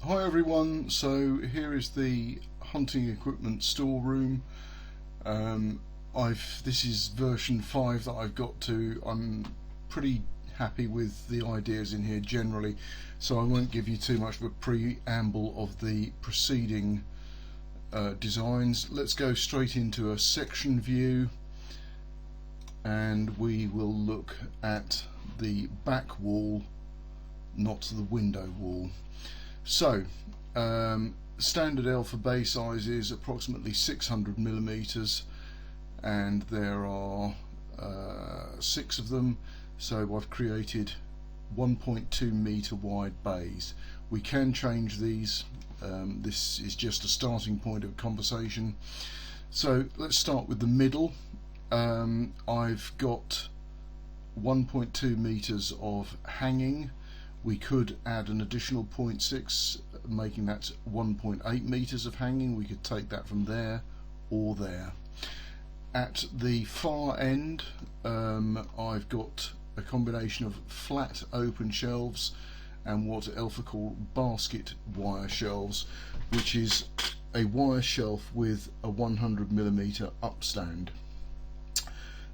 Hi everyone, so here is the hunting equipment storeroom. This is version 5 that I've got to. I'm pretty happy with the ideas in here generally, so I won't give you too much of a preamble of the preceding designs. Let's go straight into a section view and we will look at the back wall, not the window wall. So, standard Elfa bay size is approximately 600mm, and there are 6 of them, so I've created 1.2 meter wide bays. We can change these. This is just a starting point of conversation. So let's start with the middle. I've got 1.2 meters of hanging. We could add an additional 0.6, making that 1.8 meters of hanging. We could take that from there or there. At the far end, I've got a combination of flat open shelves and what Elfa call basket wire shelves, which is a wire shelf with a 100mm upstand.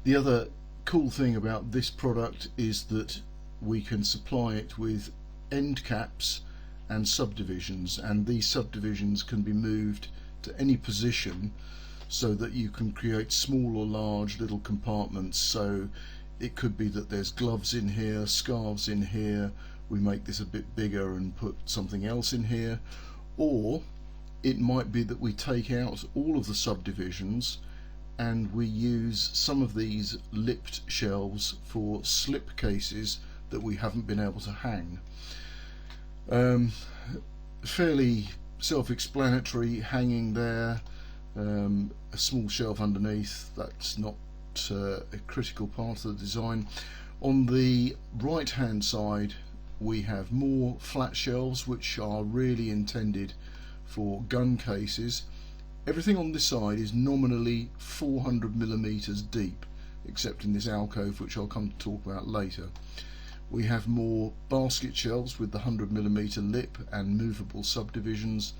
The other cool thing about this product is that we can supply it with end caps and subdivisions, and these subdivisions can be moved to any position so that you can create small or large little compartments. So it could be that there's gloves in here, scarves in here, we make this a bit bigger and put something else in here, or it might be that we take out all of the subdivisions and we use some of these lipped shelves for slip cases that we haven't been able to hang. Fairly self-explanatory, hanging there, a small shelf underneath, that's not a critical part of the design. On the right hand side we have more flat shelves which are really intended for gun cases. Everything on this side is nominally 400mm deep, except in this alcove, which I'll come to talk about later. We have more basket shelves with the 100mm lip and movable subdivisions,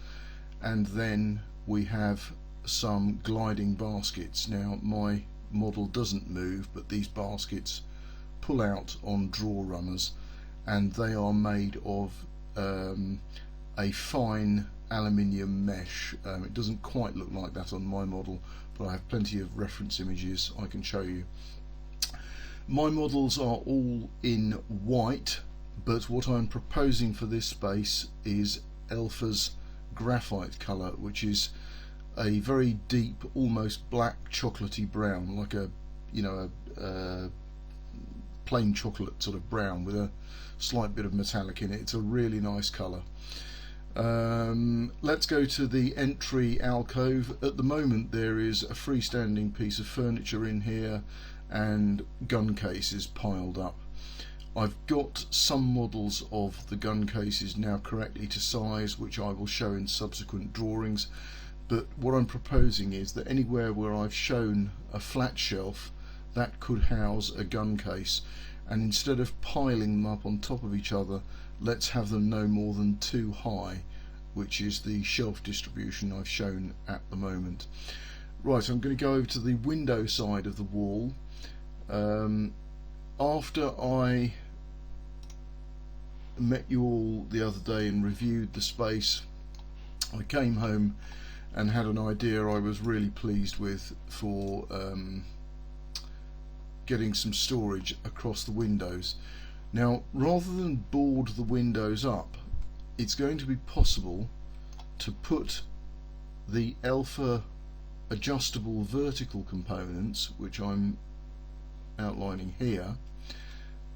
and then we have some gliding baskets. Now my model doesn't move, but these baskets pull out on draw runners, and they are made of a fine aluminium mesh. It doesn't quite look like that on my model, but I have plenty of reference images I can show you. My models are all in white, but what I'm proposing for this space is Elfa's graphite colour, which is a very deep, almost black chocolatey brown, like a plain chocolate sort of brown with a slight bit of metallic in it. It's a really nice colour. Let's go to the entry alcove. At the moment there is a freestanding piece of furniture in here and gun cases piled up. I've got some models of the gun cases now correctly to size, which I will show in subsequent drawings, but what I'm proposing is that anywhere where I've shown a flat shelf, that could house a gun case, and instead of piling them up on top of each other, let's have them no more than 2 high, which is the shelf distribution I've shown at the moment. Right, I'm going to go over to the window side of the wall. After I met you all the other day and reviewed the space, I came home and had an idea I was really pleased with for getting some storage across the windows. Now, rather than board the windows up, it's going to be possible to put the Elfa adjustable vertical components, which I'm outlining here,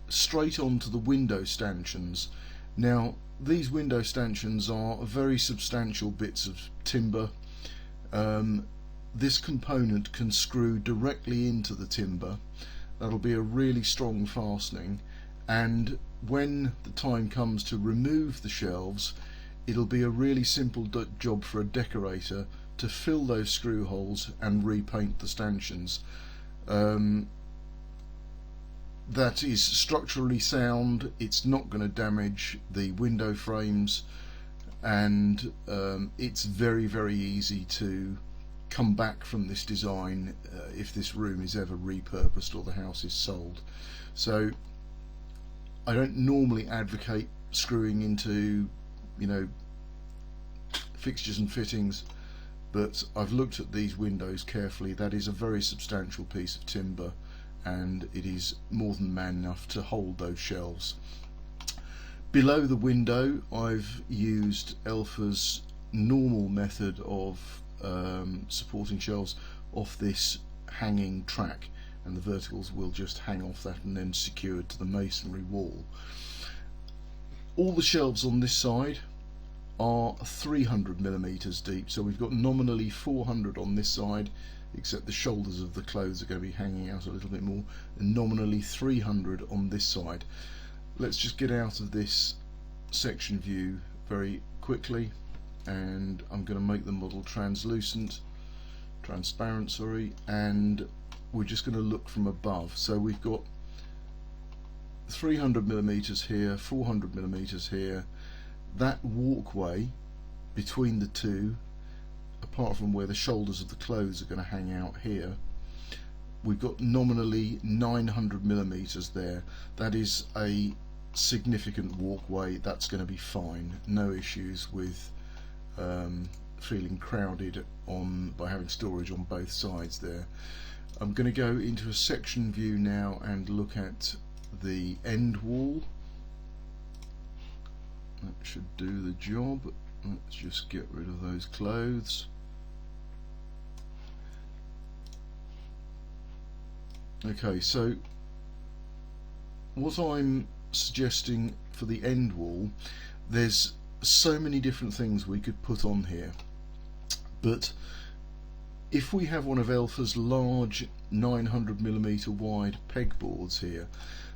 straight onto the window stanchions. Now, these window stanchions are very substantial bits of timber. This component can screw directly into the timber. That'll be a really strong fastening, and when the time comes to remove the shelves, it'll be a really simple job for a decorator to fill those screw holes and repaint the stanchions. That is structurally sound, it's not going to damage the window frames, and it's very, very easy to come back from this design if this room is ever repurposed or the house is sold. So I don't normally advocate screwing into, you know, fixtures and fittings, but I've looked at these windows carefully. That is a very substantial piece of timber, and it is more than man enough to hold those shelves. Below the window I've used Elfa's normal method of supporting shelves off this hanging track, and the verticals will just hang off that and then secured to the masonry wall. All the shelves on this side are 300mm deep, so we've got nominally 400 on this side, except the shoulders of the clothes are going to be hanging out a little bit more, and nominally 300 on this side. Let's just get out of this section view very quickly, and I'm going to make the model transparent, and we're just going to look from above. So we've got 300mm here, 400mm here. That walkway between the two, apart from where the shoulders of the clothes are going to hang out here, we've got nominally 900mm there. That is a significant walkway. That's going to be fine. No issues with feeling crowded by having storage on both sides there. I'm going to go into a section view now and look at the end wall. That should do the job. Let's just get rid of those clothes. Okay, so what I'm suggesting for the end wall, there's so many different things we could put on here, but if we have one of Elfa's large 900mm wide pegboards here,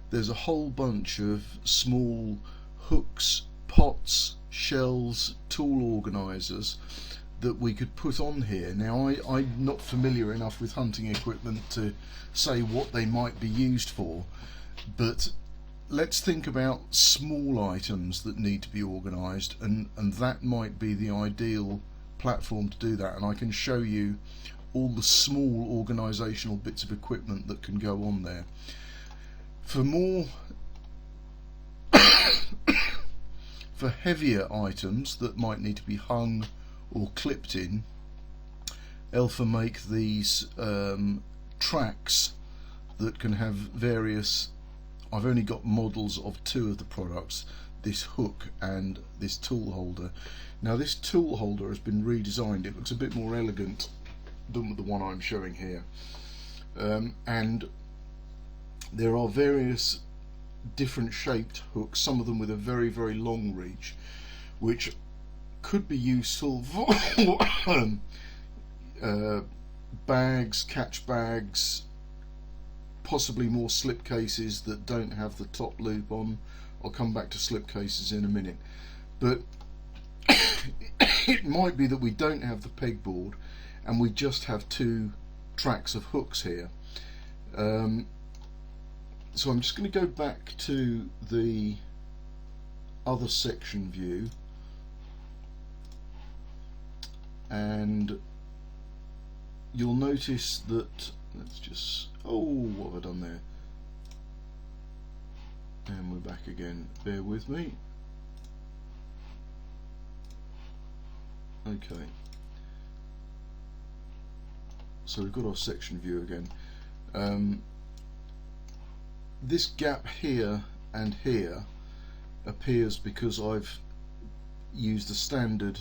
there's a whole bunch of small hooks, pots, shelves, tool organisers that we could put on here. Now I'm not familiar enough with hunting equipment to say what they might be used for, but let's think about small items that need to be organised, and that might be the ideal platform to do that. And I can show you all the small organisational bits of equipment that can go on there. For more for heavier items that might need to be hung or clipped in, Elfa make these tracks that can have various. I've only got models of two of the products, this hook and this tool holder. Now this tool holder has been redesigned. It looks a bit more elegant than the one I'm showing here, and there are various different shaped hooks, some of them with a very, very long reach, which could be useful for bags, catch bags, possibly more slip cases that don't have the top loop on. I'll come back to slip cases in a minute, but it might be that we don't have the pegboard and we just have two tracks of hooks here. So I'm just going to go back to the other section view, and you'll notice that, let's just, oh, what have I done there? And we're back again, bear with me. Okay, so we've got our section view again. This gap here and here appears because I've used a standard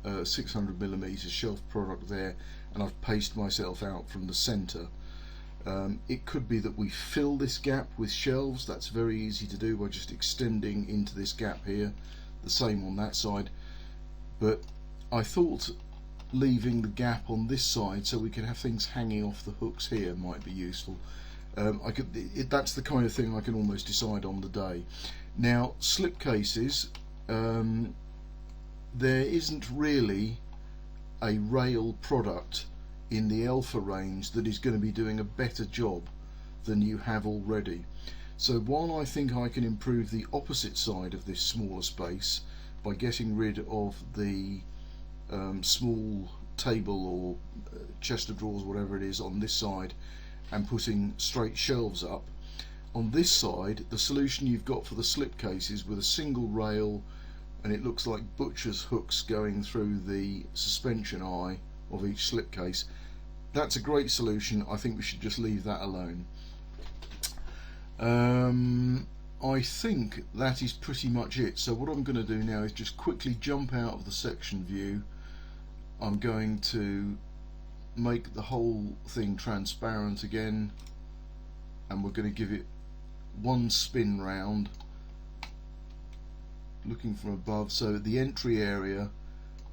600mm shelf product there, and I've paced myself out from the centre. It could be that we fill this gap with shelves. That's very easy to do by just extending into this gap here. The same on that side, but I thought leaving the gap on this side so we could have things hanging off the hooks here might be useful. That's the kind of thing I can almost decide on the day. Now, slip cases, there isn't really a rail product in the Elfa range that is going to be doing a better job than you have already. So while I think I can improve the opposite side of this smaller space by getting rid of the small table or chest of drawers, whatever it is, on this side, and putting straight shelves up. On this side, the solution you've got for the slipcases with a single rail, and it looks like butcher's hooks going through the suspension eye of each slipcase. That's a great solution. I think we should just leave that alone. I think that is pretty much it. So what I'm going to do now is just quickly jump out of the section view. I'm going to make the whole thing transparent again, and we're going to give it one spin round, looking from above. So at the entry area,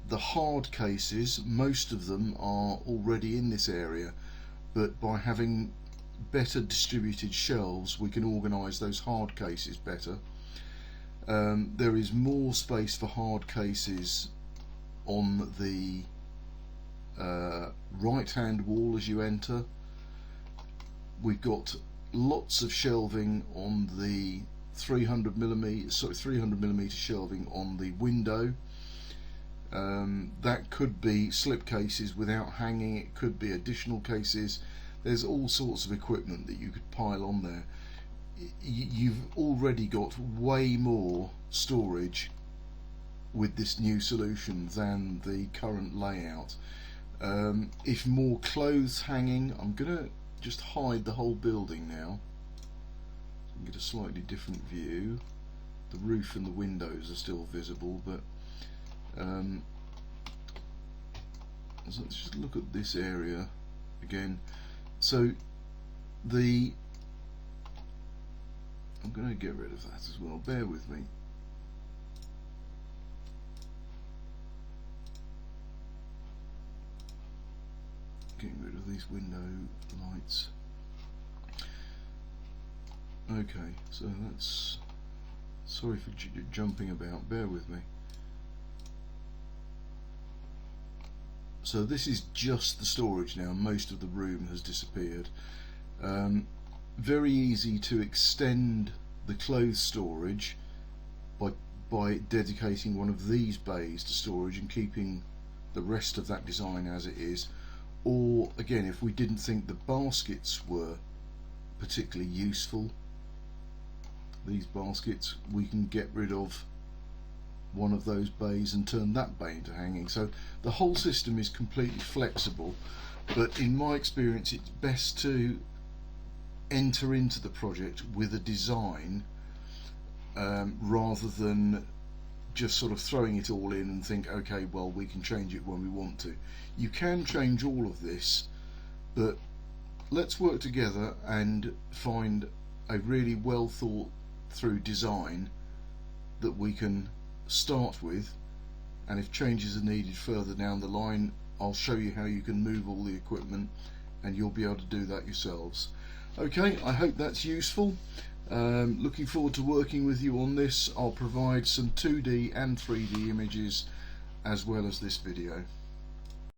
the hard cases, most of them are already in this area, but by having better distributed shelves we can organise those hard cases better. There is more space for hard cases on the right hand wall as you enter. We've got lots of shelving on the 300mm shelving on the window. That could be slip cases without hanging, it could be additional cases. There's all sorts of equipment that you could pile on there. You've already got way more storage with this new solution than the current layout. If more clothes hanging, I'm gonna just hide the whole building now so you can get a slightly different view. The roof and the windows are still visible, but so let's just look at this area again. So I'm going to get rid of that as well, bear with me. Getting rid of these window lights. Okay, so that's, sorry for jumping about, bear with me. So this is just the storage now, most of the room has disappeared. Very easy to extend the clothes storage by dedicating one of these bays to storage and keeping the rest of that design as it is. Or again, if we didn't think the baskets were particularly useful, these baskets, we can get rid of one of those bays and turn that bay into hanging. So the whole system is completely flexible, but in my experience it's best to enter into the project with a design rather than just sort of throwing it all in and think, okay, well, we can change it when we want to. You can change all of this, but let's work together and find a really well thought through design that we can start with, and if changes are needed further down the line, I'll show you how you can move all the equipment and you'll be able to do that yourselves. Okay, I hope that's useful. Looking forward to working with you on this. I'll provide some 2D and 3D images as well as this video.